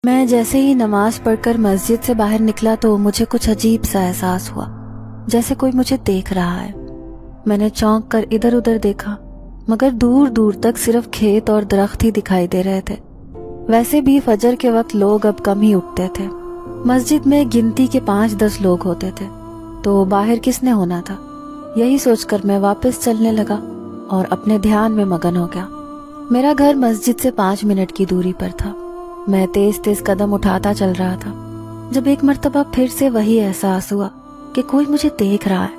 میں جیسے ہی نماز پڑھ کر مسجد سے باہر نکلا تو مجھے کچھ عجیب سا احساس ہوا، جیسے کوئی مجھے دیکھ رہا ہے۔ میں نے چونک کر ادھر ادھر دیکھا، مگر دور دور تک صرف کھیت اور درخت ہی دکھائی دے رہے تھے۔ ویسے بھی فجر کے وقت لوگ اب کم ہی اٹھتے تھے، مسجد میں گنتی کے 5-10 لوگ ہوتے تھے، تو باہر کس نے ہونا تھا؟ یہی سوچ کر میں واپس چلنے لگا اور اپنے دھیان میں مگن ہو گیا۔ میرا گھر مسجد سے 5 منٹ کی دوری پر تھا۔ میں تیز تیز قدم اٹھاتا چل رہا تھا، جب ایک مرتبہ پھر سے وہی احساس ہوا کہ کوئی مجھے دیکھ رہا ہے۔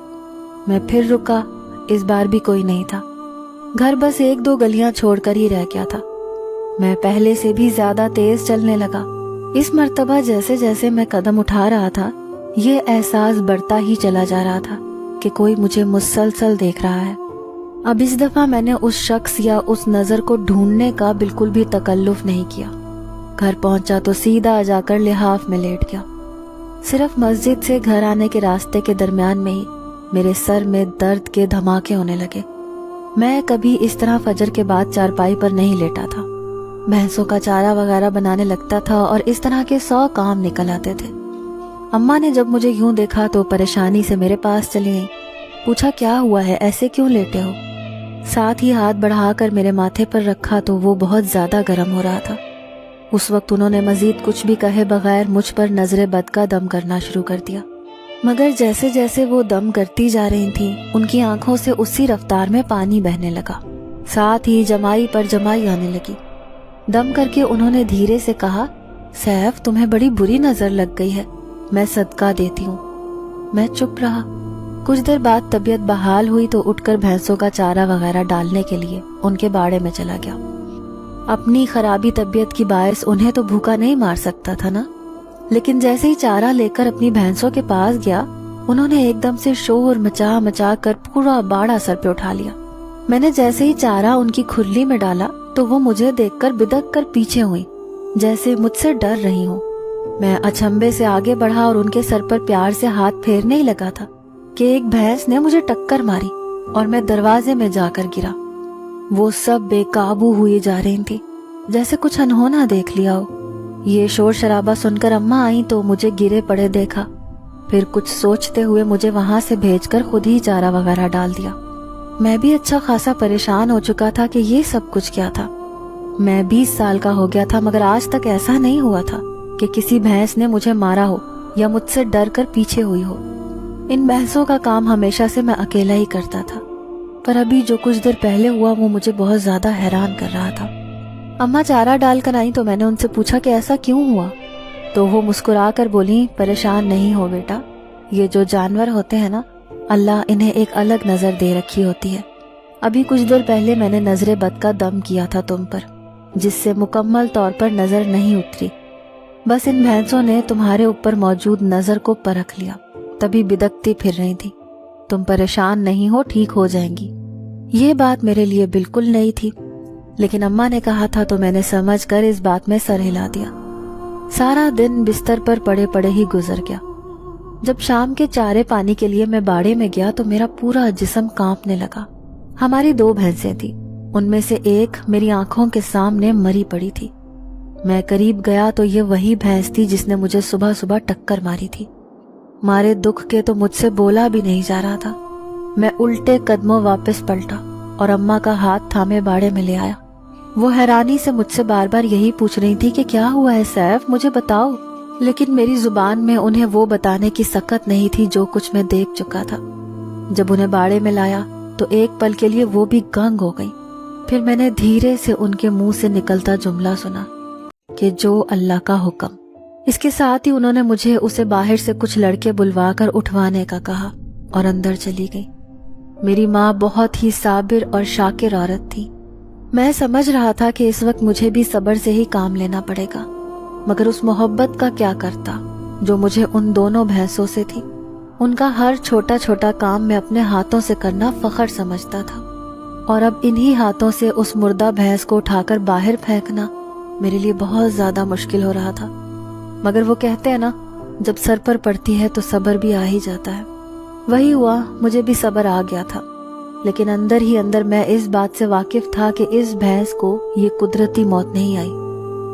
میں پھر رکا، اس بار بھی کوئی نہیں تھا۔ گھر بس 1-2 گلیاں چھوڑ کر ہی رہ گیا تھا۔ میں پہلے سے بھی زیادہ تیز چلنے لگا۔ اس مرتبہ جیسے جیسے میں قدم اٹھا رہا تھا، یہ احساس بڑھتا ہی چلا جا رہا تھا کہ کوئی مجھے مسلسل دیکھ رہا ہے۔ اب اس دفعہ میں نے اس شخص یا اس نظر کو ڈھونڈنے کا بالکل بھی تکلف نہیں کیا۔ گھر پہنچا تو سیدھا جا کر لحاف میں لیٹ گیا۔ صرف مسجد سے گھر آنے کے راستے کے درمیان میں ہی میرے سر میں درد کے دھماکے ہونے لگے۔ میں کبھی اس طرح فجر کے بعد چارپائی پر نہیں لیٹا تھا۔ بھینسوں کا چارہ وغیرہ بنانے لگتا تھا اور اس طرح کے 100 کام نکل آتے تھے۔ اماں نے جب مجھے یوں دیکھا تو پریشانی سے میرے پاس چلی گئیں۔ پوچھا کیا ہوا ہے، ایسے کیوں لیٹے ہو؟ ساتھ ہی ہاتھ بڑھا کر میرے ماتھے پر رکھا تو وہ بہت زیادہ گرم ہو رہا تھا۔ اس وقت انہوں نے مزید کچھ بھی کہے بغیر مجھ پر نظر بد کا دم کرنا شروع کر دیا، مگر جیسے جیسے وہ دم کرتی جا رہی تھیں ان کی آنکھوں سے اسی رفتار میں پانی بہنے لگا، ساتھ ہی جمائی پر جمائی آنے لگی۔ دم کر کے انہوں نے دھیرے سے کہا، سیف تمہیں بڑی بری نظر لگ گئی ہے، میں صدقہ دیتی ہوں۔ میں چپ رہا۔ کچھ دیر بعد طبیعت بحال ہوئی تو اٹھ کر بھینسوں کا چارہ وغیرہ ڈالنے کے لیے ان کے باڑے میں چلا گیا۔ اپنی خرابی طبیعت کی باعث انہیں تو بھوکا نہیں مار سکتا تھا نا، لیکن جیسے ہی چارہ لے کر اپنی بھینسوں کے پاس گیا، انہوں نے ایک دم سے شور مچا مچا کر پورا باڑا سر پہ اٹھا لیا۔ میں نے جیسے ہی چارہ ان کی کھرلی میں ڈالا تو وہ مجھے دیکھ کر بدک کر پیچھے ہوئی، جیسے مجھ سے ڈر رہی ہوں۔ میں اچھمبے سے آگے بڑھا اور ان کے سر پر پیار سے ہاتھ پھیرنے ہی لگا تھا کہ ایک بھینس نے مجھے ٹکر ماری اور میں دروازے میں جا کر گرا۔ وہ سب بے قابو ہوئی جا رہی تھی، جیسے کچھ انہونا دیکھ لیا ہو۔ یہ شور شرابہ سن کر اماں آئیں تو مجھے گرے پڑے دیکھا، پھر کچھ سوچتے ہوئے مجھے وہاں سے بھیج کر خود ہی چارہ وغیرہ ڈال دیا۔ میں بھی اچھا خاصا پریشان ہو چکا تھا کہ یہ سب کچھ کیا تھا۔ میں 20 سال کا ہو گیا تھا مگر آج تک ایسا نہیں ہوا تھا کہ کسی بھینس نے مجھے مارا ہو یا مجھ سے ڈر کر پیچھے ہوئی ہو۔ ان بھینسوں کا کام ہمیشہ سے میں اکیلا ہی کرتا تھا، پر ابھی جو کچھ دیر پہلے ہوا وہ مجھے بہت زیادہ حیران کر رہا تھا۔ اماں چارہ ڈال کر آئیں تو میں نے ان سے پوچھا کہ ایسا کیوں ہوا، تو وہ مسکرا کر بولی، پریشان نہیں ہو بیٹا، یہ جو جانور ہوتے ہیں نا، اللہ انہیں ایک الگ نظر دے رکھی ہوتی ہے۔ ابھی کچھ دیر پہلے میں نے نظر بد کا دم کیا تھا تم پر، جس سے مکمل طور پر نظر نہیں اتری، بس ان بھینسوں نے تمہارے اوپر موجود نظر کو پرکھ لیا، تبھی بدکتی پھر رہی تھی۔ تم پریشان نہیں ہو، ٹھیک ہو جائیں گی۔ یہ بات میرے لیے بالکل نئی تھی، لیکن اماں نے کہا تھا تو میں نے سمجھ کر اس بات میں سر ہلا دیا۔ سارا دن بستر پر پڑے پڑے ہی گزر گیا۔ جب شام کے چارے پانی کے لیے میں باڑے میں گیا تو میرا پورا جسم کانپنے لگا۔ ہماری 2 بھینسیں تھیں، ان میں سے ایک میری آنکھوں کے سامنے مری پڑی تھی۔ میں قریب گیا تو یہ وہی بھینس تھی جس نے مجھے صبح صبح ٹکر ماری تھی۔ مارے دکھ کے تو مجھ سے بولا بھی نہیں جا رہا تھا۔ میں الٹے قدموں واپس پلٹا اور اماں کا ہاتھ تھامے باڑے میں لے آیا۔ وہ حیرانی سے مجھ سے بار بار یہی پوچھ رہی تھی کہ کیا ہوا ہے سیف، مجھے بتاؤ، لیکن میری زبان میں انہیں وہ بتانے کی سکت نہیں تھی جو کچھ میں دیکھ چکا تھا۔ جب انہیں باڑے میں لایا تو ایک پل کے لیے وہ بھی گنگ ہو گئی۔ پھر میں نے دھیرے سے ان کے منہ سے نکلتا جملہ سنا کہ جو اللہ کا حکم۔ اس کے ساتھ ہی انہوں نے مجھے اسے باہر سے کچھ لڑکے بلوا کر اٹھوانے کا کہا اور اندر چلی گئی۔ میری ماں بہت ہی صابر اور شاکر عورت تھی۔ میں سمجھ رہا تھا کہ اس وقت مجھے بھی صبر سے ہی کام لینا پڑے گا، مگر اس محبت کا کیا کرتا جو مجھے ان دونوں بھینسوں سے تھی۔ ان کا ہر چھوٹا چھوٹا کام میں اپنے ہاتھوں سے کرنا فخر سمجھتا تھا، اور اب انہی ہاتھوں سے اس مردہ بھینس کو اٹھا کر باہر پھینکنا میرے لیے بہت زیادہ مشکل ہو رہا تھا۔ مگر وہ کہتے ہیں نا، جب سر پر پڑتی ہے تو صبر بھی آ ہی جاتا ہے۔ وہی ہوا، مجھے بھی صبر آ گیا تھا، لیکن اندر ہی اندر میں اس بات سے واقف تھا کہ اس بھینس کو یہ قدرتی موت نہیں آئی،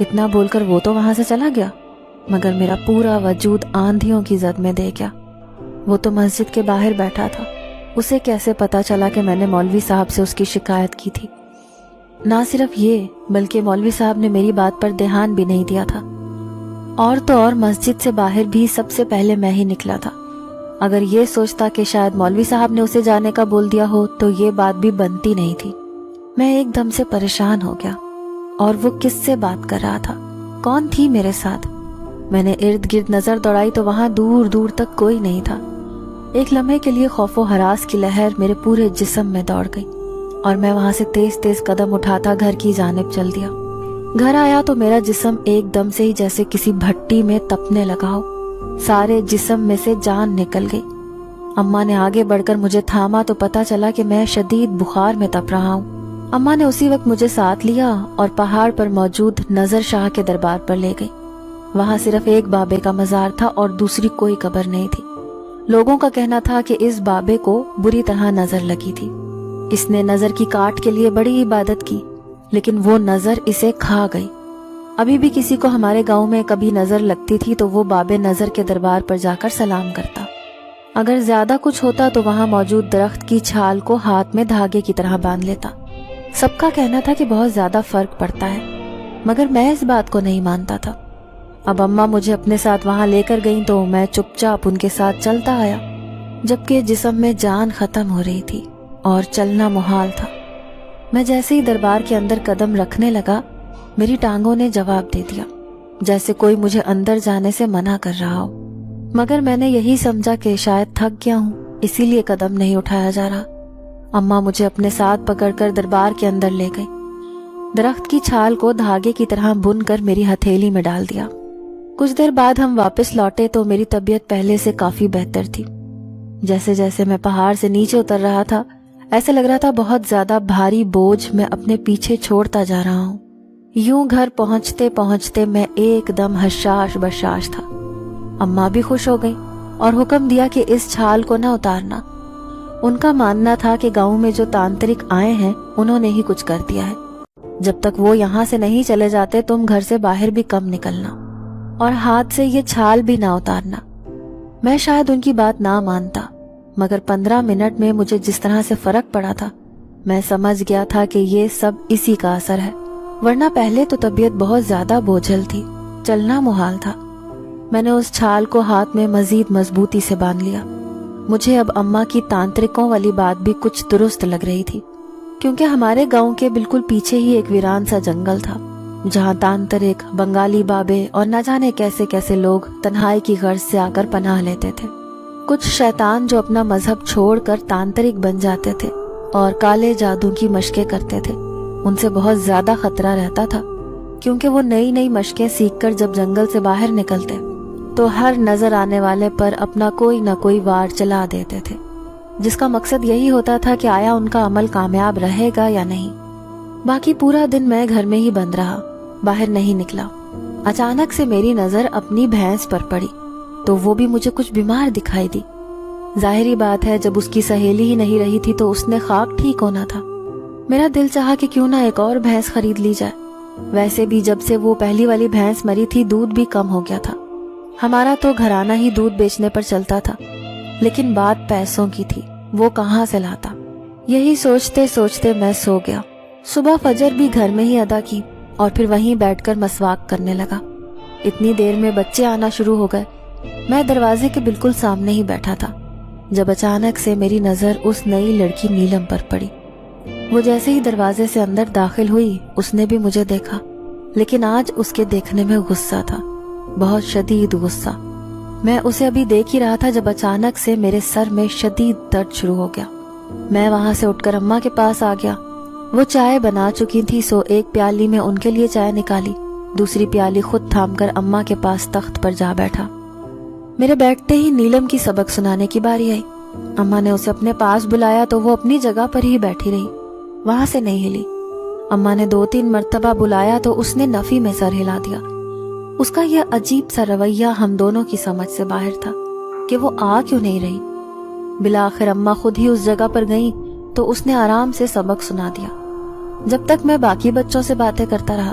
اتنا بول کر وہ تو وہاں سے چلا گیا، مگر میرا پورا وجود آندھیوں کی زد میں دے گیا۔ وہ تو مسجد کے باہر بیٹھا تھا، اسے کیسے پتا چلا کہ میں نے مولوی صاحب سے اس کی شکایت کی تھی؟ نہ صرف یہ بلکہ مولوی صاحب نے میری بات پر دھیان بھی نہیں دیا تھا، اور تو اور مسجد سے باہر بھی سب سے پہلے میں ہی نکلا تھا۔ اگر یہ سوچتا کہ شاید مولوی صاحب نے اسے جانے کا بول دیا ہو تو یہ بات بھی بنتی نہیں تھی۔ میں ایک دم سے پریشان ہو گیا، اور وہ کس سے بات کر رہا تھا؟ کون تھی میرے ساتھ؟ میں نے ارد گرد نظر دوڑائی تو وہاں دور دور تک کوئی نہیں تھا۔ ایک لمحے کے لیے خوف و ہراس کی لہر میرے پورے جسم میں دوڑ گئی، اور میں وہاں سے تیز تیز قدم اٹھاتا گھر کی جانب چل دیا۔ گھر آیا تو میرا جسم ایک دم سے ہی جیسے کسی بھٹی میں تپنے لگا ہو، سارے جسم میں سے جان نکل گئی۔ اماں نے آگے بڑھ کر مجھے تھاما تو پتا چلا کہ میں شدید بخار میں تپ رہا ہوں۔ اماں نے اسی وقت مجھے ساتھ لیا اور پہاڑ پر موجود نظر شاہ کے دربار پر لے گئی۔ وہاں صرف ایک بابے کا مزار تھا اور دوسری کوئی قبر نہیں تھی۔ لوگوں کا کہنا تھا کہ اس بابے کو بری طرح نظر لگی تھی، اس نے نظر کی کاٹ کے لیے بڑی عبادت کی، لیکن وہ نظر اسے کھا گئی۔ ابھی بھی کسی کو ہمارے گاؤں میں کبھی نظر لگتی تھی تو وہ بابے نظر کے دربار پر جا کر سلام کرتا۔ اگر زیادہ کچھ ہوتا تو وہاں موجود درخت کی چھال کو ہاتھ میں دھاگے کی طرح باندھ لیتا۔ سب کا کہنا تھا کہ بہت زیادہ فرق پڑتا ہے، مگر میں اس بات کو نہیں مانتا تھا۔ اب اماں مجھے اپنے ساتھ وہاں لے کر گئیں تو میں چپ چاپ ان کے ساتھ چلتا آیا، جبکہ جسم میں جان ختم ہو رہی تھی اور چلنا محال تھا۔ میں جیسے ہی دربار کے اندر قدم رکھنے لگا، میری ٹانگوں نے جواب دے دیا، جیسے کوئی مجھے اندر جانے سے منع کر رہا ہو۔ مگر میں نے یہی سمجھا کہ شاید تھک گیا ہوں، اسی لیے قدم نہیں اٹھایا جا رہا۔ اماں مجھے اپنے ساتھ پکڑ کر دربار کے اندر لے گئی۔ درخت کی چھال کو دھاگے کی طرح بن کر میری ہتھیلی میں ڈال دیا۔ کچھ دیر بعد ہم واپس لوٹے تو میری طبیعت پہلے سے کافی بہتر تھی۔ جیسے جیسے میں پہاڑ سے نیچے اتر رہا تھا، ایسے لگ رہا تھا بہت زیادہ بھاری بوجھ میں اپنے پیچھے چھوڑتا جا رہا ہوں۔ یوں گھر پہنچتے پہنچتے میں ایک دم حشاش بشاش تھا۔ اماں بھی خوش ہو گئی اور حکم دیا کہ اس چھال کو نہ اتارنا۔ ان کا ماننا تھا کہ گاؤں میں جو تانترک آئے ہیں انہوں نے ہی کچھ کر دیا ہے، جب تک وہ یہاں سے نہیں چلے جاتے تم گھر سے باہر بھی کم نکلنا، اور ہاتھ سے یہ چھال بھی نہ اتارنا۔ میں شاید ان کی بات نہ مانتا، مگر 15 منٹ میں مجھے جس طرح سے فرق پڑا تھا، میں سمجھ گیا تھا کہ یہ سب اسی کا اثر ہے، ورنہ پہلے تو طبیعت بہت زیادہ بوجھل تھی، چلنا محال تھا۔ میں نے اس چھال کو ہاتھ میں مزید مضبوطی سے باندھ لیا۔ مجھے اب اماں کی تانترکوں والی بات بھی کچھ درست لگ رہی تھی، کیونکہ ہمارے گاؤں کے بالکل پیچھے ہی ایک ویران سا جنگل تھا، جہاں تانترک، بنگالی بابے اور نہ جانے کیسے کیسے لوگ تنہائی کی غرض سے آ کر پناہ لیتے تھے۔ کچھ شیطان جو اپنا مذہب چھوڑ کر تانترک بن جاتے تھے اور کالے جادو کی مشقیں کرتے تھے، ان سے بہت زیادہ خطرہ رہتا تھا، کیونکہ وہ نئی نئی مشقیں سیکھ کر جب جنگل سے باہر نکلتے تو ہر نظر آنے والے پر اپنا کوئی نہ کوئی وار چلا دیتے تھے، جس کا مقصد یہی ہوتا تھا کہ آیا ان کا عمل کامیاب رہے گا یا نہیں۔ باقی پورا دن میں گھر میں ہی بند رہا، باہر نہیں نکلا۔ اچانک سے میری نظر اپنی بھینس پر پڑی تو وہ بھی مجھے کچھ بیمار دکھائی دی۔ ظاہری بات ہے جب اس کی سہیلی ہی نہیں رہی تھی تو اس نے خاک ٹھیک ہونا تھا۔ میرا دل چاہا کہ کیوں نہ ایک اور بھینس خرید لی جائے۔ ویسے بھی جب سے وہ پہلی والی بھینس مری تھی دودھ بھی کم ہو گیا تھا۔ ہمارا تو گھرانہ ہی دودھ بیچنے پر چلتا تھا، لیکن بات پیسوں کی تھی، وہ کہاں سے لاتا؟ یہی سوچتے سوچتے میں سو گیا۔ صبح فجر بھی گھر میں ہی ادا کی اور پھر وہیں بیٹھ کر مسواک کرنے لگا۔ اتنی دیر میں بچے آنا شروع ہو گئے۔ میں دروازے کے بالکل سامنے ہی بیٹھا تھا جب اچانک سے میری نظر اس نئی لڑکی نیلم پر پڑی۔ وہ جیسے ہی دروازے سے اندر داخل ہوئی اس نے بھی مجھے دیکھا، لیکن آج اس کے دیکھنے میں غصہ تھا، بہت شدید غصہ۔ میں اسے ابھی دیکھ ہی رہا تھا جب اچانک سے میرے سر میں شدید درد شروع ہو گیا۔ میں وہاں سے اٹھ کر اماں کے پاس آ گیا۔ وہ چائے بنا چکی تھی سو ایک پیالی میں ان کے لیے چائے نکالی، دوسری پیالی خود تھام کر اماں کے پاس تخت پر جا بیٹھا۔ میرے بیٹھتے ہی نیلم کی سبق سنانے کی باری آئی۔ اماں نے اسے اپنے پاس بلایا تو وہ اپنی جگہ پر ہی بیٹھی رہی، وہاں سے نہیں ہلی۔ اماں نے 2-3 مرتبہ بلایا تو اس نے نفی میں سر ہلا دیا۔ اس کا یہ عجیب سا رویہ ہم دونوں کی سمجھ سے باہر تھا کہ وہ آ کیوں نہیں رہی۔ بالآخر اماں خود ہی اس جگہ پر گئیں تو اس نے آرام سے سبق سنا دیا۔ جب تک میں باقی بچوں سے باتیں کرتا رہا،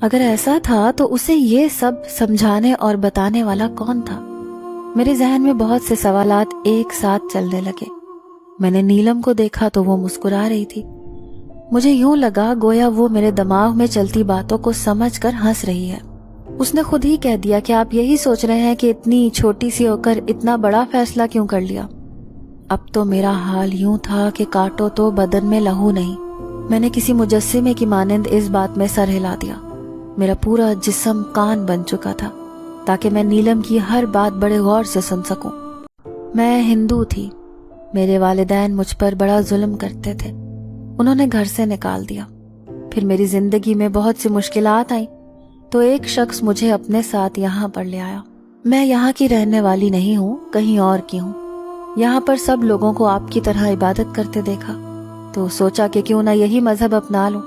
اگر ایسا تھا تو اسے یہ سب سمجھانے اور بتانے والا کون تھا؟ میرے ذہن میں بہت سے سوالات ایک ساتھ چلنے لگے۔ میں نے نیلم کو دیکھا تو وہ مسکرا رہی تھی۔ مجھے یوں لگا گویا وہ میرے دماغ میں چلتی باتوں کو سمجھ کر ہنس رہی ہے۔ اس نے خود ہی کہہ دیا کہ آپ یہی سوچ رہے ہیں کہ اتنی چھوٹی سی ہو کر اتنا بڑا فیصلہ کیوں کر لیا۔ اب تو میرا حال یوں تھا کہ کاٹو تو بدن میں لہو نہیں۔ میں نے کسی مجسمے کی مانند اس بات میں سر ہلا دیا۔ میرا پورا جسم کان بن چکا تھا تاکہ میں نیلم کی ہر بات بڑے غور سے سن سکوں۔ میں ہندو تھی۔ میرے والدین مجھ پر بڑا ظلم کرتے تھے۔ انہوں نے گھر سے نکال دیا۔ پھر میری زندگی میں بہت سی مشکلات آئیں تو ایک شخص مجھے اپنے ساتھ یہاں پر لے آیا۔ میں یہاں کی رہنے والی نہیں ہوں، کہیں اور کی ہوں۔ یہاں پر سب لوگوں کو آپ کی طرح عبادت کرتے دیکھا تو سوچا کہ کیوں نہ یہی مذہب اپنا لوں۔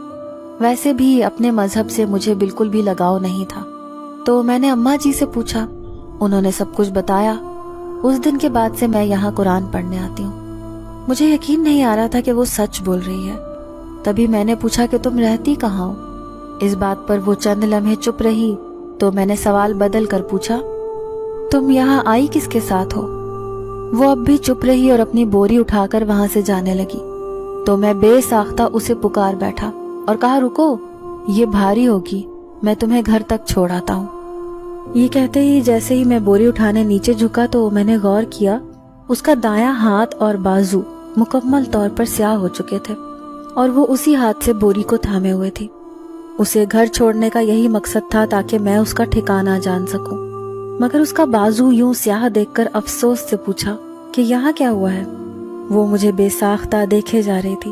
ویسے بھی اپنے مذہب سے مجھے بالکل بھی لگاؤ نہیں تھا، تو میں نے اماں جی سے پوچھا۔ انہوں نے سب کچھ بتایا۔ اس دن کے بعد سے میں یہاں قرآن پڑھنے آتی ہوں۔ مجھے یقین نہیں آ رہا تھا کہ وہ سچ بول رہی ہے۔ تبھی میں نے پوچھا کہ تم رہتی کہاں ہو؟ اس بات پر وہ چند لمحے چپ رہی تو میں نے سوال بدل کر پوچھا، تم یہاں آئی کس کے ساتھ ہو؟ وہ اب بھی چپ رہی اور اپنی بوری اٹھا کر وہاں سے جانے لگی تو میں بے ساختہ اسے پکار بیٹھا اور کہا، رکو، یہ بھاری ہوگی، میں تمہیں گھر تک چھوڑ آتا ہوں۔ یہ کہتے ہی جیسے ہی میں بوری اٹھانے نیچے جھکا تو میں نے غور کیا اس کا دایاں ہاتھ اور بازو مکمل طور پر سیاہ ہو چکے تھے اور وہ اسی ہاتھ سے بوری کو تھامے ہوئے تھی۔ اسے گھر چھوڑنے کا یہی مقصد تھا تاکہ میں اس کا ٹھکانہ جان سکوں، مگر اس کا بازو یوں سیاہ دیکھ کر افسوس سے پوچھا کہ یہاں کیا ہوا ہے؟ وہ مجھے بے ساختہ دیکھے جا رہی تھی۔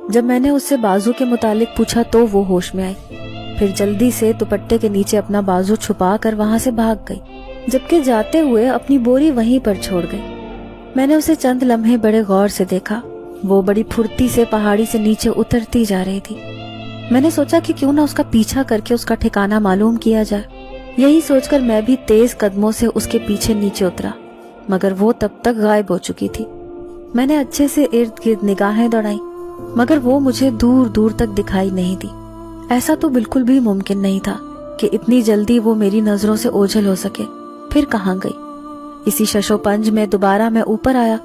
جب میں نے اس سے بازو کے متعلق پوچھا تو وہ ہوش میں آئی، پھر جلدی سے دوپٹے کے نیچے اپنا بازو چھپا کر وہاں سے بھاگ گئی، جبکہ جاتے ہوئے اپنی بوری وہیں پر چھوڑ گئی۔ میں نے اسے چند لمحے بڑے غور سے دیکھا۔ وہ بڑی پھرتی سے پہاڑی سے نیچے اترتی جا رہی تھی۔ میں نے سوچا کہ کیوں نہ اس کا پیچھا کر کے اس کا ٹھکانہ معلوم کیا جائے۔ یہی سوچ کر میں بھی تیز قدموں سے اس کے پیچھے نیچے اترا، مگر وہ تب تک غائب ہو چکی تھی۔ میں نے اچھے سے ارد گرد نگاہیں دوڑائیں، مگر وہ مجھے دور دور تک دکھائی نہیں دی۔ ایسا تو بالکل بھی ممکن نہیں تھا کہ اتنی جلدی وہ میری نظروں سے اوجھل ہو سکے۔ پھر کہاں گئی؟ اسی ششو پنج میں دوبارہ میں اوپر آیا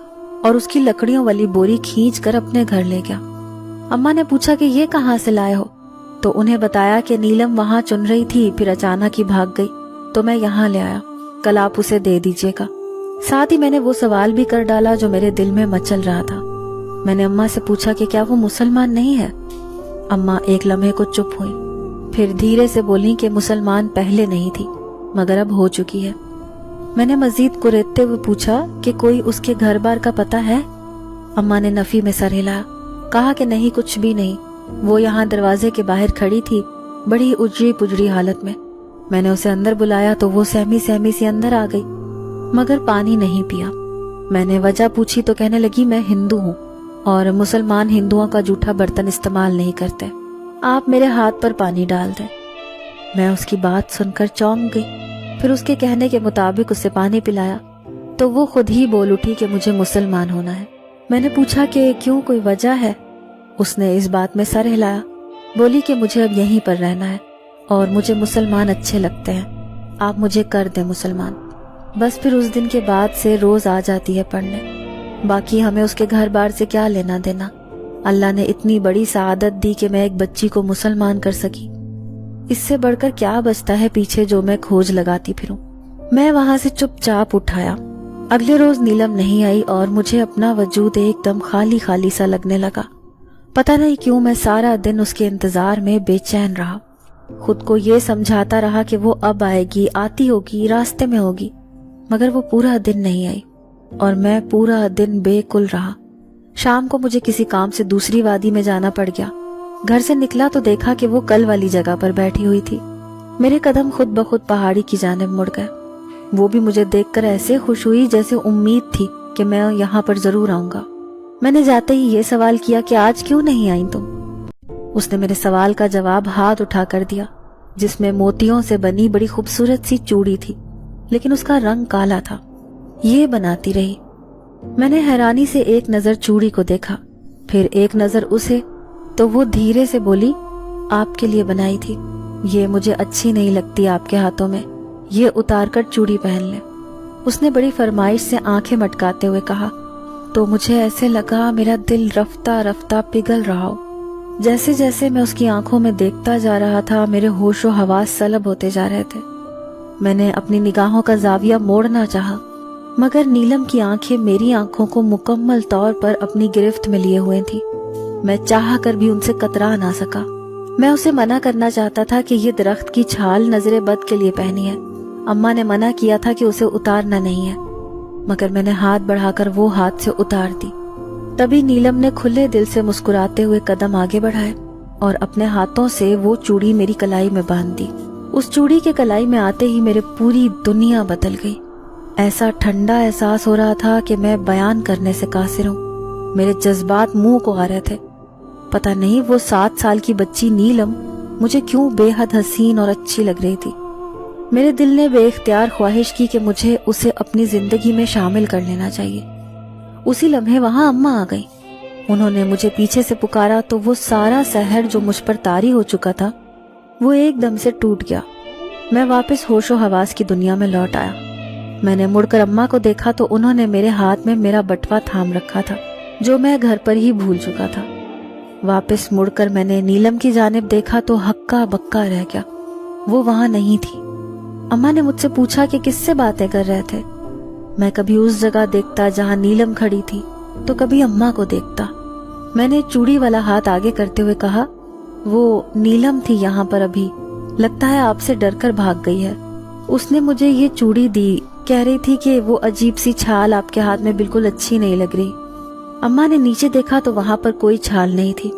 اور اس کی لکڑیوں والی بوری کھینچ کر اپنے گھر لے گیا۔ اماں نے پوچھا کہ یہ کہاں سے لائے ہو؟ تو انہیں بتایا کہ نیلم وہاں چن رہی تھی، پھر اچانک ہی بھاگ گئی تو میں یہاں لے آیا، کل آپ اسے دے دیجیے گا۔ ساتھ ہی میں نے وہ سوال بھی کر ڈالا جو میرے دل میں مچل رہا تھا۔ میں نے اماں سے پوچھا کہ کیا وہ مسلمان نہیں ہے؟ اماں ایک لمحے کو چپ ہوئی، پھر دھیرے سے بولی کہ مسلمان پہلے نہیں تھی مگر اب ہو چکی ہے۔ میں نے مزید کریدتے ہوئے پوچھا کہ کوئی اس کے گھر بار کا پتہ ہے؟ اماں نے نفی میں سر ہلایا، کہا کہ نہیں، کچھ بھی نہیں۔ وہ یہاں دروازے کے باہر کھڑی تھی، بڑی اجڑی پجڑی حالت میں۔ میں نے اسے اندر بلایا تو وہ سہمی سہمی سی اندر آ گئی، مگر پانی نہیں پیا۔ میں نے وجہ پوچھی تو کہنے لگی، میں ہندو ہوں اور مسلمان ہندوؤں کا جھوٹا برتن استعمال نہیں کرتے، آپ میرے ہاتھ پر پانی ڈال دیں۔ میں اس کی بات سن کر چونک گئی، پھر اس کے کہنے کے مطابق اسے پانی پلایا تو وہ خود ہی بول اٹھی کہ مجھے مسلمان ہونا ہے۔ میں نے پوچھا کہ کیوں، کوئی وجہ ہے؟ اس نے اس بات میں سر ہلایا، بولی کہ مجھے اب یہیں پر رہنا ہے اور مجھے مسلمان اچھے لگتے ہیں، آپ مجھے کر دیں مسلمان۔ بس پھر اس دن کے بعد سے روز آ جاتی ہے پڑھنے۔ باقی ہمیں اس کے گھر بار سے کیا لینا دینا؟ اللہ نے اتنی بڑی سعادت دی کہ میں ایک بچی کو مسلمان کر سکی، اس سے بڑھ کر کیا بچتا ہے پیچھے جو میں کھوج لگاتی پھروں۔ میں وہاں سے چپ چاپ اٹھایا۔ اگلے روز نیلم نہیں آئی اور مجھے اپنا وجود ایک دم خالی خالی سا لگنے لگا۔ پتہ نہیں کیوں میں سارا دن اس کے انتظار میں بے چین رہا، خود کو یہ سمجھاتا رہا کہ وہ اب آئے گی، آتی ہوگی، راستے میں ہوگی، مگر وہ پورا دن نہیں آئی اور میں پورا دن بے کل رہا۔ شام کو مجھے کسی کام سے دوسری وادی میں جانا پڑ گیا۔ گھر سے نکلا تو دیکھا کہ وہ کل والی جگہ پر بیٹھی ہوئی تھی۔ میرے قدم خود بخود پہاڑی کی جانب مڑ گئے۔ وہ بھی مجھے دیکھ کر ایسے خوش ہوئی جیسے امید تھی کہ میں یہاں پر ضرور آؤں گا۔ میں نے جاتے ہی یہ سوال کیا کہ آج کیوں نہیں آئی تم؟ اس نے میرے سوال کا جواب ہاتھ اٹھا کر دیا، جس میں موتیوں سے بنی بڑی خوبصورت سی چوڑی تھی، لیکن اس کا رنگ کالا تھا۔ یہ بناتی رہی۔ میں نے حیرانی سے ایک نظر چوڑی کو دیکھا، پھر ایک نظر اسے، تو وہ دھیرے سے بولی، آپ کے لیے بنائی تھی۔ یہ مجھے اچھی نہیں لگتی آپ کے ہاتھوں میں، یہ اتار کر چوڑی پہن لیں۔ اس نے بڑی فرمائش سے آنکھیں مٹکاتے ہوئے کہا تو مجھے ایسے لگا میرا دل رفتہ رفتہ پگھل رہا ہو۔ جیسے جیسے میں اس کی آنکھوں میں دیکھتا جا رہا تھا میرے ہوش و حواس سلب ہوتے جا رہے تھے۔ میں نے اپنی نگاہوں کا زاویہ موڑنا چاہا، مگر نیلم کی آنکھیں میری آنکھوں کو مکمل طور پر اپنی گرفت میں لیے ہوئے تھی۔ میں چاہ کر بھی ان سے کترا نہ سکا۔ میں اسے منع کرنا چاہتا تھا کہ یہ درخت کی چھال نظر بد کے لیے پہنی ہے، اماں نے منع کیا تھا کہ اسے اتارنا نہیں ہے، مگر میں نے ہاتھ بڑھا کر وہ ہاتھ سے اتار دی۔ تبھی نیلم نے کھلے دل سے مسکراتے ہوئے قدم آگے بڑھائے اور اپنے ہاتھوں سے وہ چوڑی میری کلائی میں باندھ دی۔ اس چوڑی کے کلائی میں آتے ہی میرے پوری دنیا بدل گئی۔ ایسا ٹھنڈا احساس ہو رہا تھا کہ میں بیان کرنے سے قاصر ہوں۔ میرے جذبات منہ کو آ رہے تھے۔ پتہ نہیں وہ 7 سال کی بچی نیلم مجھے کیوں بے حد حسین اور اچھی لگ رہی تھی۔ میرے دل نے بے اختیار خواہش کی کہ مجھے اسے اپنی زندگی میں شامل کر لینا چاہیے۔ اسی لمحے وہاں اماں آ گئی۔ انہوں نے مجھے پیچھے سے پکارا تو وہ سارا سحر جو مجھ پر طاری ہو چکا تھا وہ ایک دم سے ٹوٹ گیا۔ میں واپس ہوش و حواس کی دنیا میں لوٹ آیا۔ میں نے مڑ کر اماں کو دیکھا تو انہوں نے میرے ہاتھ میں میرا بٹوا تھام رکھا تھا جو میں گھر پر ہی بھول چکا تھا۔ واپس مڑ کر میں نے نیلم کی جانب دیکھا تو ہکا بکا رہ گیا، وہ وہاں نہیں تھی۔ اماں نے مجھ سے پوچھا کہ کس سے باتیں کر رہے تھے۔ میں کبھی اس جگہ دیکھتا جہاں نیلم کھڑی تھی تو کبھی اماں کو دیکھتا۔ میں نے چوڑی والا ہاتھ آگے کرتے ہوئے کہا وہ نیلم تھی یہاں پر ابھی، لگتا ہے آپ سے ڈر کر بھاگ گئی ہے۔ اس نے مجھے یہ چوڑی دی، کہہ رہی تھی کہ وہ عجیب سی چھال آپ کے ہاتھ میں بالکل اچھی نہیں لگ رہی۔ اماں نے نیچے دیکھا تو وہاں پر کوئی چھال نہیں تھی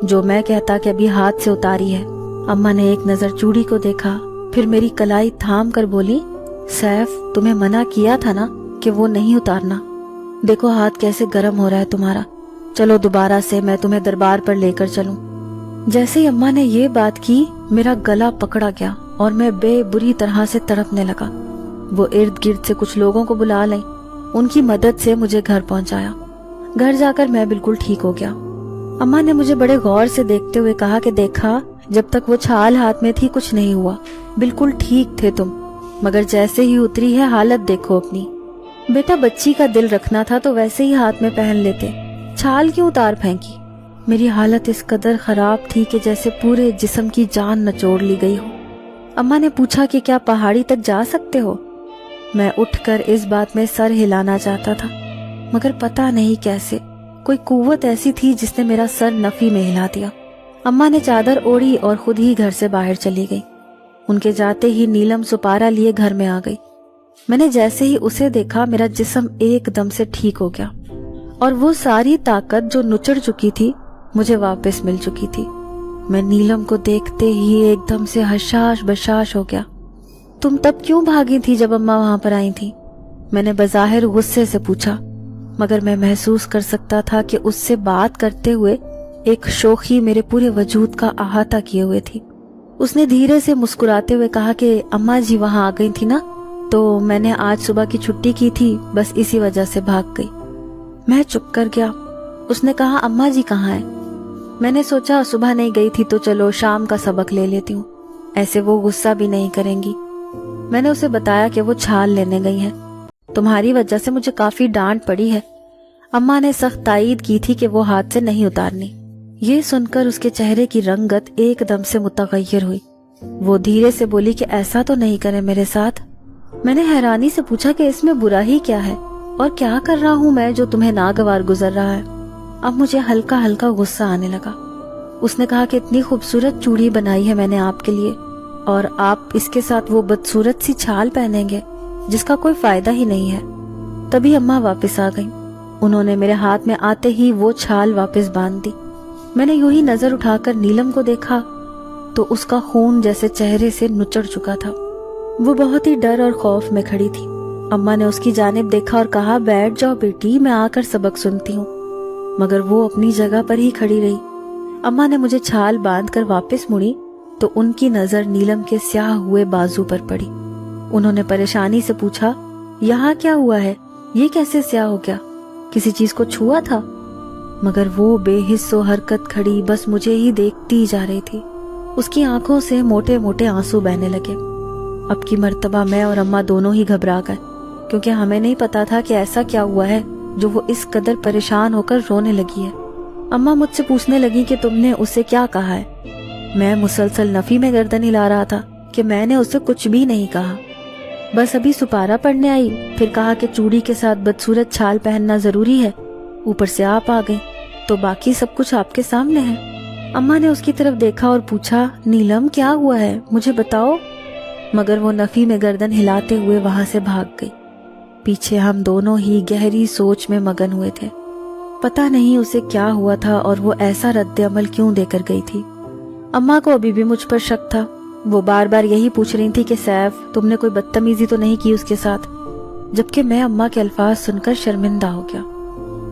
جو میں کہتا کہ ابھی ہاتھ سے اتاری ہے۔ اماں نے ایک نظر چوڑی کو دیکھا، پھر میری کلائی تھام کر بولی سیف تمہیں منع کیا تھا نا کہ وہ نہیں اتارنا، دیکھو ہاتھ کیسے گرم ہو رہا ہے تمہارا، چلو دوبارہ سے میں تمہیں دربار پر لے کر چلوں۔ جیسے ہی اماں نے یہ بات کی میرا گلا پکڑا گیا اور میں بے بری طرح سے تڑپنے لگا۔ وہ ارد گرد سے کچھ لوگوں کو بلا لیں، ان کی مدد سے مجھے گھر پہنچایا۔ گھر جا کر میں بالکل ٹھیک ہو گیا۔ اماں نے مجھے بڑے غور سے دیکھتے ہوئے کہا کہ دیکھا جب تک وہ چھال ہاتھ میں تھی کچھ نہیں ہوا، بالکل ٹھیک تھے تم، مگر جیسے ہی اتری ہے حالت دیکھو اپنی۔ بیٹا بچی کا دل رکھنا تھا تو ویسے ہی ہاتھ میں پہن لیتے، چھال کیوں اتار پھینکی؟ میری حالت اس قدر خراب تھی کہ جیسے پورے جسم کی جان نچوڑ لی گئی ہو۔ اماں نے پوچھا کہ کیا پہاڑی تک جا سکتے ہو؟ میں اٹھ کر اس بات میں سر ہلانا چاہتا تھا، مگر پتہ نہیں کیسے کوئی قوت ایسی تھی جس نے میرا سر نفی میں ہلا دیا۔ اماں نے چادر اوڑھی اور خود ہی گھر سے باہر چلی گئی۔ ان کے جاتے ہی نیلم سپارہ لیے گھر میں آ گئی۔ میں نے جیسے ہی اسے دیکھا میرا جسم ایک دم سے ٹھیک ہو گیا اور وہ ساری طاقت جو نچڑ چکی تھی مجھے واپس مل چکی تھی۔ میں نیلم کو دیکھتے ہی ایک دم سے حشاش بشاش ہو گیا۔ تم تب کیوں بھاگی تھی جب اماں وہاں پر آئی تھی؟ میں نے بظاہر غصے سے پوچھا، مگر میں محسوس کر سکتا تھا کہ اس سے بات کرتے ہوئے ایک شوخی میرے پورے وجود کا احاطہ کیے ہوئے تھی۔ اس نے دھیرے سے مسکراتے ہوئے کہا کہ اماں جی وہاں آ گئی تھی نا، تو میں نے آج صبح کی چھٹی کی تھی، بس اسی وجہ سے بھاگ گئی۔ میں چپ کر گیا۔ اس نے کہا اماں جی کہاں ہیں؟ میں نے سوچا صبح نہیں گئی تھی تو چلو شام کا سبق لے لیتی ہوں، ایسے وہ غصہ بھی نہیں کریں گی۔ میں نے اسے بتایا کہ وہ چھال لینے گئی ہیں، تمہاری وجہ سے مجھے کافی ڈانٹ پڑی ہے۔ اماں نے سخت تائید کی تھی کہ وہ ہاتھ سے نہیں اتارنی۔ یہ سن کر اس کے چہرے کی رنگت ایک دم سے متغیر ہوئی۔ وہ دھیرے سے بولی کہ ایسا تو نہیں کرے میرے ساتھ۔ میں نے حیرانی سے پوچھا کہ اس میں برا ہی کیا ہے اور کیا کر رہا ہوں میں جو تمہیں ناگوار گزر رہا ہے؟ اب مجھے ہلکا ہلکا غصہ آنے لگا۔ اس نے کہا کہ اتنی خوبصورت چوڑی بنائی ہے میں نے آپ کے لیے اور آپ اس کے ساتھ وہ بدصورت سی چھال پہنیں گے جس کا کوئی فائدہ ہی نہیں ہے۔ تبھی اماں واپس آ گئیں۔ انہوں نے میرے ہاتھ میں آتے ہی وہ چھال واپس باندھ دی۔ میں نے یوں ہی نظر اٹھا کر نیلم کو دیکھا تو اس کا خون جیسے چہرے سے نچڑ چکا تھا۔ وہ بہت ہی ڈر اور خوف میں کھڑی تھی۔ اماں نے اس کی جانب دیکھا اور کہا بیٹھ جاؤ بیٹی، میں آ کر سبق سنتی ہوں، مگر وہ اپنی جگہ پر ہی کھڑی رہی۔ اماں نے مجھے چھال باندھ کر واپس مڑی تو ان کی نظر نیلم کے سیاہ ہوئے بازو پر پڑی۔ انہوں نے پریشانی سے پوچھا یہاں کیا ہوا ہے، یہ کیسے سیاہ ہو گیا، کسی چیز کو چھوا تھا؟ مگر وہ بے حس و حرکت کھڑی بس مجھے ہی دیکھتی جا رہی تھی۔ اس کی آنکھوں سے موٹے موٹے آنسو بہنے لگے۔ اب کی مرتبہ میں اور اماں دونوں ہی گھبرا گئے، کیونکہ ہمیں نہیں پتا تھا کہ ایسا کیا ہوا ہے جو وہ اس قدر پریشان ہو کر رونے لگی ہے۔ اماں مجھ سے پوچھنے لگی کہ تم نے اسے کیا کہا ہے۔ میں مسلسل نفی میں گردن ہلا رہا تھا کہ میں نے اسے کچھ بھی نہیں کہا، بس ابھی سپارہ پڑھنے آئی، پھر کہا کہ چوڑی کے ساتھ بدصورت چھال پہننا ضروری ہے، اوپر سے آپ آ گئی تو باقی سب کچھ آپ کے سامنے ہے۔ اماں نے اس کی طرف دیکھا اور پوچھا، نیلم کیا ہوا ہے، مجھے بتاؤ، مگر وہ نفی میں گردن ہلاتے ہوئے وہاں سے بھاگ گئی۔ پیچھے ہم دونوں ہی گہری سوچ میں مگن ہوئے تھے۔ پتہ نہیں اسے کیا ہوا تھا اور وہ ایسا رد عمل کیوں دے کر گئی تھی۔ اماں کو ابھی بھی مجھ پر شک تھا، وہ بار بار یہی پوچھ رہی تھی کہ سیف تم نے کوئی بدتمیزی تو نہیں کی اس کے ساتھ، جبکہ میں اماں کے الفاظ سن کر شرمندہ ہو گیا۔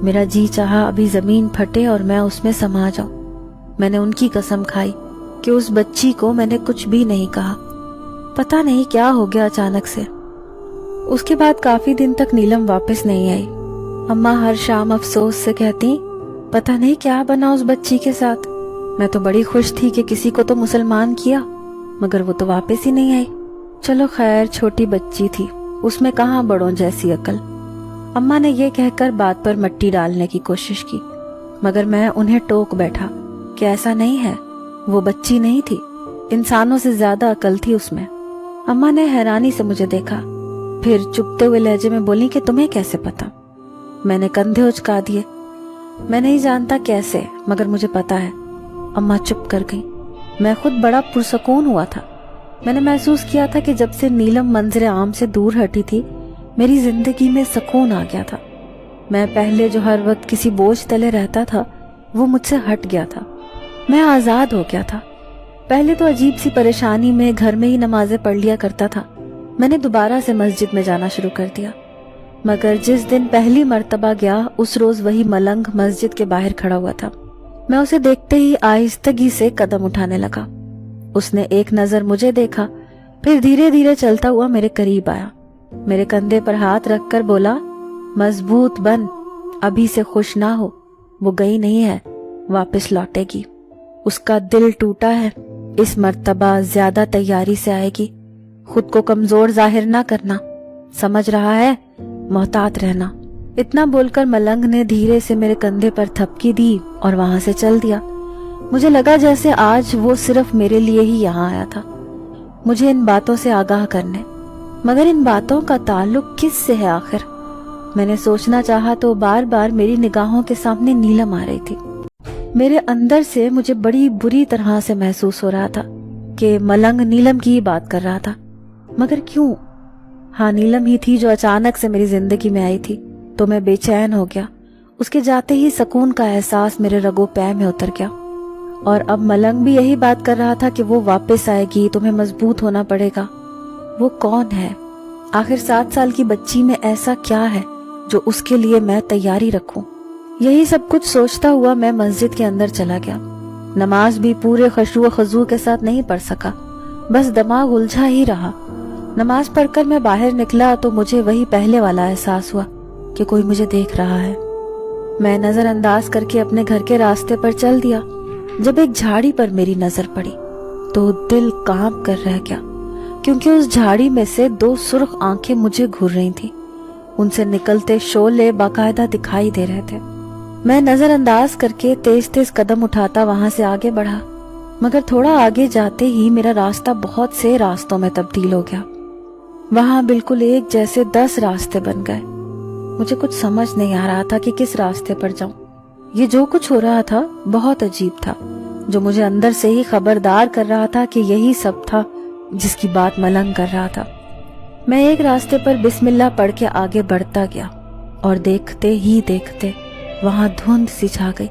میرا جی چاہا ابھی زمین پھٹے اور میں اس میں سما جاؤں۔ میں نے ان کی قسم کھائی کہ اس بچی کو میں نے کچھ بھی نہیں کہا۔ پتہ نہیں کیا ہو گیا اچانک سے۔ اس کے بعد کافی دن تک نیلم واپس نہیں آئی۔ اماں ہر شام افسوس سے کہتی، پتہ نہیں کیا بنا اس بچی کے ساتھ، میں تو بڑی خوش تھی کہ کسی کو تو مسلمان کیا، مگر وہ تو واپس ہی نہیں آئی۔ چلو خیر، چھوٹی بچی تھی، اس میں کہاں بڑوں جیسی عقل۔ اماں نے یہ کہہ کر بات پر مٹی ڈالنے کی کوشش کی، مگر میں انہیں ٹوک بیٹھا کہ ایسا نہیں ہے، وہ بچی نہیں تھی، انسانوں سے زیادہ عقل تھی اس میں۔ اماں نے حیرانی سے مجھے دیکھا، پھر چپتے ہوئے لہجے میں بولی کہ تمہیں کیسے پتا؟ میں نے کندھے اچکا دیے۔ میں نہیں جانتا کیسے، مگر مجھے پتا ہے۔ اماں چپ کر گئی۔ میں خود بڑا پرسکون ہوا تھا۔ میں نے محسوس کیا تھا کہ جب سے نیلم منظر عام سے دور ہٹی تھی، میری زندگی میں سکون آ گیا تھا۔ میں پہلے جو ہر وقت کسی بوجھ تلے رہتا تھا، وہ مجھ سے ہٹ گیا تھا۔ میں آزاد ہو گیا تھا۔ پہلے تو عجیب سی پریشانی میں گھر میں ہی نمازیں پڑھ لیا کرتا تھا۔ میں نے دوبارہ سے مسجد میں جانا شروع کر دیا، مگر جس دن پہلی مرتبہ گیا اس روز وہی ملنگ مسجد کے باہر کھڑا ہوا تھا۔ میں اسے دیکھتے ہی آہستگی سے قدم اٹھانے لگا۔ اس نے ایک نظر مجھے دیکھا، پھر دھیرے دھیرے چلتا ہوا میرے قریب آیا، میرے کندھے پر ہاتھ رکھ کر بولا، مضبوط بن، ابھی سے خوش نہ ہو، وہ گئی نہیں ہے، واپس لوٹے گی، اس کا دل ٹوٹا ہے، اس مرتبہ زیادہ تیاری سے آئے گی، خود کو کمزور ظاہر نہ کرنا، سمجھ رہا ہے، محتاط رہنا۔ اتنا بول کر ملنگ نے دھیرے سے میرے کندھے پر تھپکی دی اور وہاں سے چل دیا۔ مجھے لگا جیسے آج وہ صرف میرے لیے ہی یہاں آیا تھا، مجھے ان باتوں سے آگاہ کرنے، مگر ان باتوں کا تعلق کس سے ہے آخر؟ میں نے سوچنا چاہا تو بار بار میری نگاہوں کے سامنے نیلم آ رہی تھی۔ میرے اندر سے مجھے بڑی بری طرح سے محسوس ہو رہا تھا کہ ملنگ نیلم کی ہی بات کر رہا تھا، مگر کیوں؟ ہاں، نیلم ہی تھی جو اچانک سے میری زندگی میں آئی تھی، تو میں بے چین ہو گیا۔ اس کے جاتے ہی سکون کا احساس میرے رگو پے میں اتر گیا۔ اور اب ملنگ بھی یہی بات کر رہا تھا کہ وہ واپس آئے گی، تمہیں مضبوط ہونا پڑے گا۔ وہ کون ہے؟ آخر 7 سال کی بچی میں ایسا کیا ہے جو اس کے لیے میں تیاری رکھوں؟ یہی سب کچھ سوچتا ہوا میں مسجد کے اندر چلا گیا۔ نماز بھی پورے خشوع و خضوع کے ساتھ نہیں پڑھ سکا، بس دماغ الجھا ہی رہا۔ نماز پڑھ کر میں باہر نکلا تو مجھے وہی پہلے والا احساس ہوا کہ کوئی مجھے دیکھ رہا ہے۔ میں نظر انداز کر کے اپنے گھر کے راستے پر چل دیا۔ جب ایک جھاڑی پر میری نظر پڑی تو دل کانپ کر رہ گیا، کیونکہ اس جھاڑی میں سے 2 سرخ آنکھیں مجھے گھور رہی تھیں، ان سے نکلتے شعلے باقاعدہ دکھائی دے رہے تھے۔ میں نظر انداز کر کے تیز تیز قدم اٹھاتا وہاں سے آگے بڑھا، مگر تھوڑا آگے جاتے ہی میرا راستہ بہت سے راستوں میں تبدیل ہو گیا۔ وہاں بالکل ایک جیسے 10 راستے بن گئے۔ مجھے کچھ سمجھ نہیں آ رہا تھا کہ کس راستے پر جاؤں۔ یہ جو کچھ ہو رہا تھا بہت عجیب تھا، جو مجھے اندر سے ہی خبردار کر رہا تھا کہ یہی سب تھا جس کی بات ملنگ کر رہا تھا۔ میں ایک راستے پر بسم اللہ پڑھ کے آگے بڑھتا گیا، اور دیکھتے ہی دیکھتے وہاں دھند سی چھا گئی،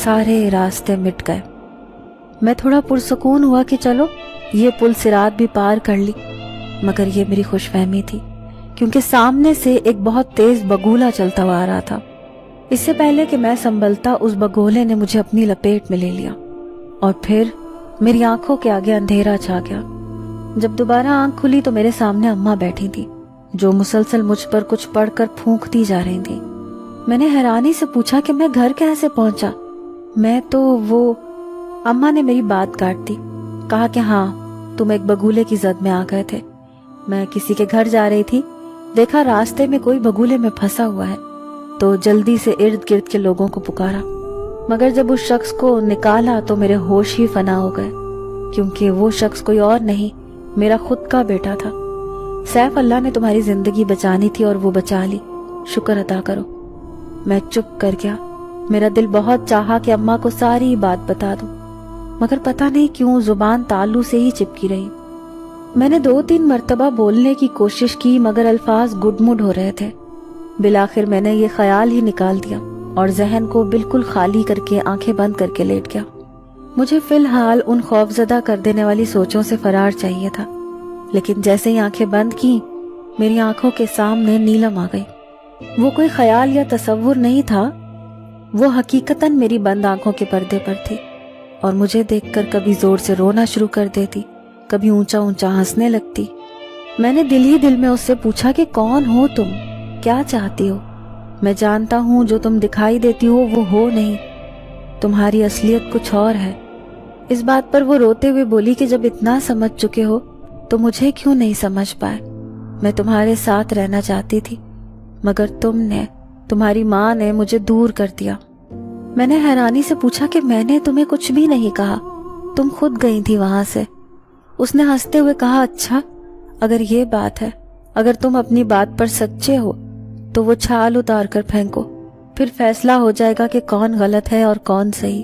سارے راستے مٹ گئے۔ میں تھوڑا پرسکون ہوا کہ چلو یہ پل صراط بھی پار کر لی، مگر یہ میری خوش فہمی تھی، کیونکہ سامنے سے ایک بہت تیز بگولا چلتا ہوا آ رہا تھا۔ اس سے پہلے کہ میں سنبھلتا، اس بگولے نے مجھے اپنی لپیٹ میں لے لیا، اور پھر میری آنکھوں کے آگے اندھیرا چھا گیا۔ جب دوبارہ آنکھ کھلی تو میرے سامنے اماں بیٹھی تھی، جو مسلسل مجھ پر کچھ پڑھ کر پھونکتی جا رہی تھی۔ میں نے حیرانی سے پوچھا کہ میں گھر کیسے پہنچا؟ میں تو وہ اماں نے میری بات کاٹ دی۔ کہا کہ ہاں تم ایک بگولے کی زد میں آ گئے تھے. میں کسی کے گھر جا رہی تھی, دیکھا راستے میں کوئی بگولے میں پھنسا ہوا ہے, تو جلدی سے ارد گرد کے لوگوں کو پکارا, مگر جب اس شخص کو نکالا تو میرے ہوش ہی فنا ہو گئے, کیونکہ وہ شخص کوئی اور نہیں, میرا خود کا بیٹا تھا. سیف, اللہ نے تمہاری زندگی بچانی تھی اور وہ بچا لی, شکر ادا کرو. میں چپ کر گیا. میرا دل بہت چاہا کہ اماں کو ساری بات بتا دوں, مگر پتہ نہیں کیوں زبان تالو سے ہی چپکی رہی. میں نے 2-3 مرتبہ بولنے کی کوشش کی, مگر الفاظ گڈ مڈ ہو رہے تھے. بالآخر میں نے یہ خیال ہی نکال دیا اور ذہن کو بالکل خالی کر کے آنکھیں بند کر کے لیٹ گیا. مجھے فی الحال ان خوفزدہ کر دینے والی سوچوں سے فرار چاہیے تھا, لیکن جیسے ہی آنکھیں بند کی میری آنکھوں کے سامنے نیلم آ گئی. وہ کوئی خیال یا تصور نہیں تھا, وہ حقیقتاً میری بند آنکھوں کے پردے پر تھی, اور مجھے دیکھ کر کبھی زور سے رونا شروع کر دیتی, کبھی اونچا اونچا ہنسنے لگتی. میں نے دل ہی دل میں اس سے پوچھا کہ کون ہو تم, کیا چاہتی ہو؟ میں جانتا ہوں جو تم دکھائی دیتی ہو وہ ہو نہیں, تمہاری اصلیت کچھ اور ہے. اس بات پر وہ روتے ہوئے بولی کہ جب اتنا سمجھ چکے ہو تو مجھے کیوں نہیں سمجھ پائے؟ میں تمہارے ساتھ رہنا چاہتی تھی, مگر تمہاری ماں نے مجھے دور کر دیا. میں نے حیرانی سے پوچھا کہ میں نے تمہیں کچھ بھی نہیں کہا, تم خود گئی تھی وہاں سے. اس نے ہنستے ہوئے کہا, اچھا اگر یہ بات ہے, اگر تم اپنی بات پر سچے ہو تو وہ چھال اتار کر پھینکو, پھر فیصلہ ہو جائے گا کہ کون غلط ہے اور کون صحیح.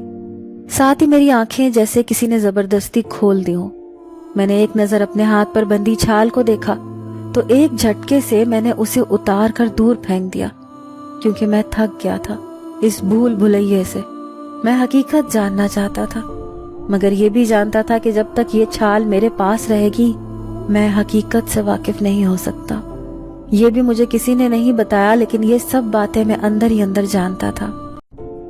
ساتھ ہی میری آنکھیں جیسے کسی نے زبردستی کھول دی ہوں. میں نے ایک نظر اپنے ہاتھ پر بندھی چھال کو دیکھا تو ایک جھٹکے سے میں نے اسے اتار کر دور پھینک دیا, کیونکہ میں تھک گیا تھا اس بھول بھلائیے سے. میں حقیقت جاننا چاہتا تھا, مگر یہ بھی جانتا تھا کہ جب تک یہ چھال میرے پاس رہے گی میں حقیقت سے واقف نہیں ہو سکتا. یہ بھی مجھے کسی نے نہیں بتایا, لیکن یہ سب باتیں میں اندر ہی اندر جانتا تھا,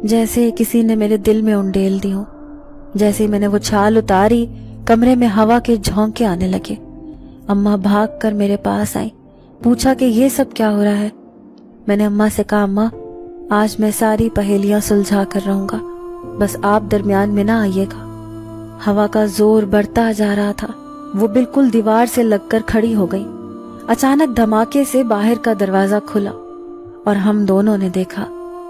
جیسے کسی نے میرے دل میں انڈیل دی ہوں. جیسے میں نے وہ چھال اتاری کمرے میں ہوا کے جھونکے آنے لگے. اماں بھاگ کر میرے پاس آئیں, پوچھا کہ یہ سب کیا ہو رہا ہے. میں نے اماں سے کہا, اماں آج میں ساری پہیلیاں سلجھا کر رہوں گا, بس آپ درمیان میں نہ آئیے گا. ہوا کا زور بڑھتا جا رہا تھا, وہ بالکل دیوار سے لگ کر کھڑی ہو گئی. اچانک دھماکے سے باہر کا دروازہ کھلا اور ہم دونوں نے دیکھا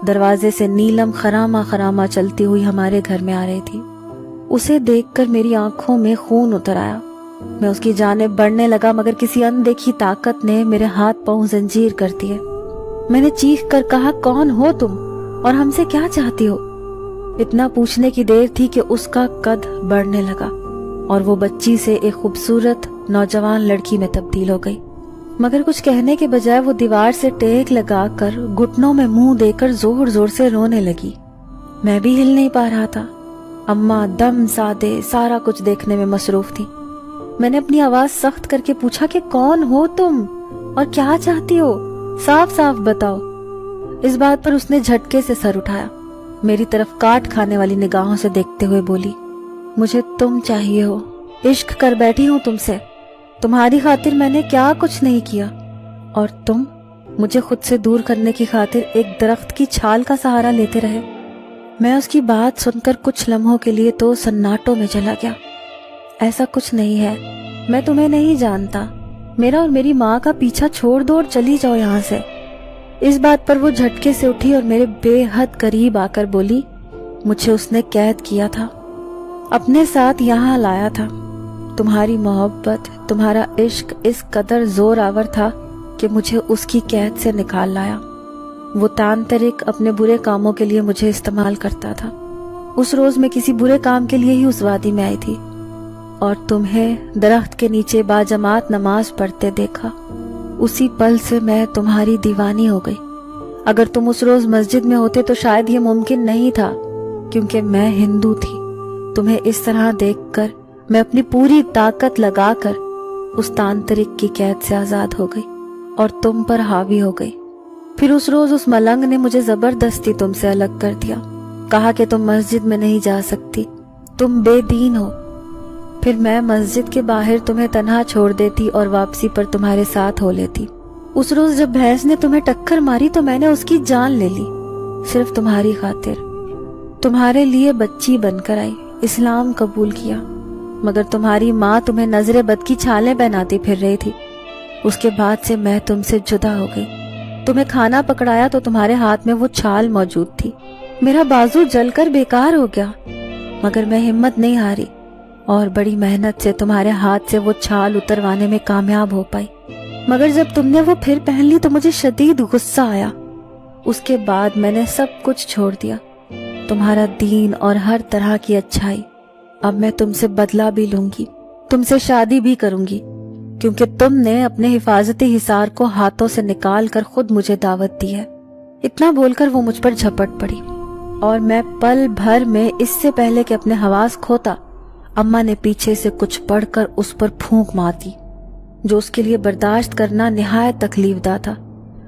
دروازے سے نیلم خراما چلتی ہوئی ہمارے گھر میں آ رہی تھی. اسے دیکھ کر میری آنکھوں میں خون اتر آیا. میں اس کی جانب بڑھنے لگا, مگر کسی اندیکھی طاقت نے میرے ہاتھ پاؤں زنجیر کر دیے. میں نے چیخ کر کہا, کون ہو تم اور ہم سے کیا چاہتی ہو؟ اتنا پوچھنے کی دیر تھی کہ اس کا قد بڑھنے لگا اور وہ بچی سے ایک خوبصورت نوجوان لڑکی میں تبدیل ہو گئی. مگر کچھ کہنے کے بجائے وہ دیوار سے ٹیک لگا کر گھٹنوں میں منہ دے کر زور زور سے رونے لگی. میں بھی ہل نہیں پا رہا تھا. اماں دم سادے سارا کچھ دیکھنے میں مصروف تھی. میں نے اپنی آواز سخت کر کے پوچھا کہ کون ہو تم اور کیا چاہتی ہو؟ صاف صاف بتاؤ. اس بات پر اس نے جھٹکے سے سر اٹھایا, میری طرف کاٹ کھانے والی نگاہوں سے دیکھتے ہوئے بولی, مجھے تم چاہیے ہو, عشق کر بیٹھی ہوں تم سے. تمہاری خاطر میں نے کیا کچھ نہیں کیا, اور تم مجھے خود سے دور کرنے کی خاطر ایک درخت کی چھال کا سہارا لیتے رہے. میں اس کی بات سن کر کچھ لمحوں کے لیے تو سناٹوں میں چلا گیا. ایسا کچھ نہیں ہے, میں تمہیں نہیں جانتا, میرا اور میری ماں کا پیچھا چھوڑ دو اور چلی جاؤ یہاں سے. اس بات پر وہ جھٹکے سے اٹھی اور میرے بے حد قریب آ کر بولی, مجھے اس نے قید کیا تھا, اپنے ساتھ یہاں لایا تھا. تمہاری محبت, تمہارا عشق اس قدر زور آور تھا کہ مجھے اس کی قید سے نکال لایا. وہ تانترک اپنے برے کاموں کے لیے مجھے استعمال کرتا تھا. اس روز میں کسی برے کام کے لیے ہی اس وادی میں آئی تھی اور تمہیں درخت کے نیچے باجماعت نماز پڑھتے دیکھا. اسی پل سے میں تمہاری دیوانی ہو گئی. اگر تم اس روز مسجد میں ہوتے تو شاید یہ ممکن نہیں تھا, کیونکہ میں ہندو تھی. تمہیں اس طرح دیکھ کر میں اپنی پوری طاقت لگا کر اس تانترک کی قید سے آزاد ہو گئی اور تم پر حاوی ہو گئی. پھر اس روز اس ملنگ نے مجھے زبردستی تم سے الگ کر دیا, کہا کہ تم مسجد میں نہیں جا سکتی, تم بے دین ہو. پھر میں مسجد کے باہر تمہیں تنہا چھوڑ دیتی اور واپسی پر تمہارے ساتھ ہو لیتی. اس روز جب بھینس نے تمہیں ٹکر ماری تو میں نے اس کی جان لے لی, صرف تمہاری خاطر. تمہارے لیے بچی بن کر آئی, اسلام قبول کیا. مگر تمہاری ماں تمہیں نظر بد کی چھالیں پہناتی پھر رہی تھی۔ اس کے بعد سے میں تم سے جدا ہو گئی۔ تمہیں کھانا پکڑایا تو تمہارے ہاتھ میں وہ چھال موجود تھی۔ میرا بازو جل کر بیکار ہو گیا، مگر میں ہمت نہیں ہاری اور بڑی محنت سے تمہارے ہاتھ سے وہ چھال اتروانے میں کامیاب ہو پائی۔ مگر جب تم نے وہ پھر پہن لی تو مجھے شدید غصہ آیا۔ اس کے بعد میں نے سب کچھ چھوڑ دیا، تمہارا دین اور ہر طرح کی اچھائی۔ اب میں تم سے بدلہ بھی لوں گی، تم سے شادی بھی کروں گی، کیونکہ تم نے اپنے حفاظتی حصار کو ہاتھوں سے نکال کر خود مجھے دعوت دی ہے۔ اتنا بول کر وہ مجھ پر جھپٹ پڑی اور میں پل بھر میں اس سے پہلے کہ اپنے حواس کھوتا، اماں نے پیچھے سے کچھ پڑھ کر اس پر پھونک مار دی، جو اس کے لیے برداشت کرنا نہایت تکلیف دہ تھا۔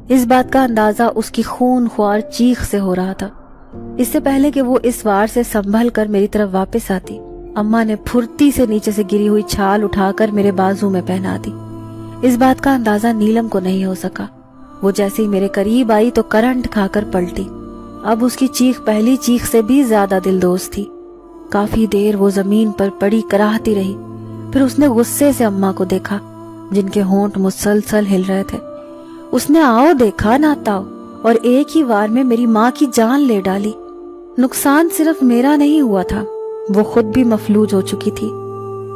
اس بات کا اندازہ اس کی خون خوار چیخ سے ہو رہا تھا۔ اس سے پہلے کہ وہ اس وار سے سنبھل کر میری طرف واپس آتی، اماں نے پھرتی سے نیچے سے گری ہوئی چھال اٹھا کر میرے بازو میں پہنا دی۔ اس بات کا اندازہ نیلم کو نہیں ہو سکا۔ وہ جیسے ہی میرے قریب آئی تو کرنٹ کھا کر پلٹی۔ اب اس کی چیخ پہلی چیخ سے بھی زیادہ دلدوز تھی۔ کافی دیر وہ زمین پر پڑی کراہتی رہی، پھر اس نے غصے سے اماں کو دیکھا جن کے ہونٹ مسلسل ہل رہے تھے۔ اس نے آؤ دیکھا نہ تاؤ اور ایک ہی وار میں میری ماں کی جان لے ڈالی۔ نقصان صرف میرا نہیں ہوا تھا، وہ خود بھی مفلوج ہو چکی تھی،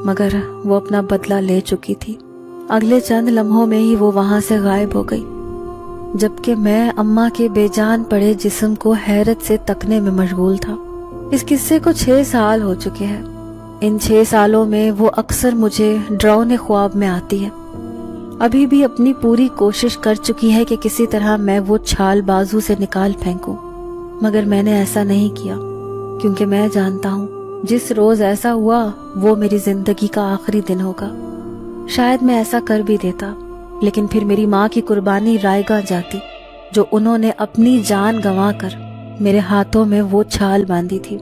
مگر وہ اپنا بدلہ لے چکی تھی۔ اگلے چند لمحوں میں ہی وہ وہاں سے غائب ہو گئی، جبکہ میں اماں کے بے جان پڑے جسم کو حیرت سے تکنے میں مشغول تھا۔ اس قصے کو 6 سال ہو چکے ہیں۔ ان 6 سالوں میں وہ اکثر مجھے ڈراؤنے خواب میں آتی ہے۔ ابھی بھی اپنی پوری کوشش کر چکی ہے کہ کسی طرح میں وہ چھال بازو سے نکال پھینکوں، مگر میں نے ایسا نہیں کیا، کیونکہ میں جانتا ہوں جس روز ایسا ہوا وہ میری زندگی کا آخری دن ہوگا۔ شاید میں ایسا کر بھی دیتا، لیکن پھر میری ماں کی قربانی رائے گاں جاتی، جو انہوں نے اپنی جان گنوا کر میرے ہاتھوں میں وہ چھال باندھی تھی۔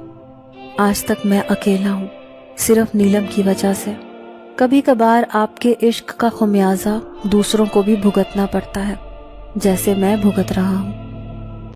آج تک میں اکیلا ہوں، صرف نیلم کی وجہ سے۔ کبھی کبھار آپ کے عشق کا خمیازہ دوسروں کو بھی بھگتنا پڑتا ہے، جیسے میں بھگت رہا ہوں۔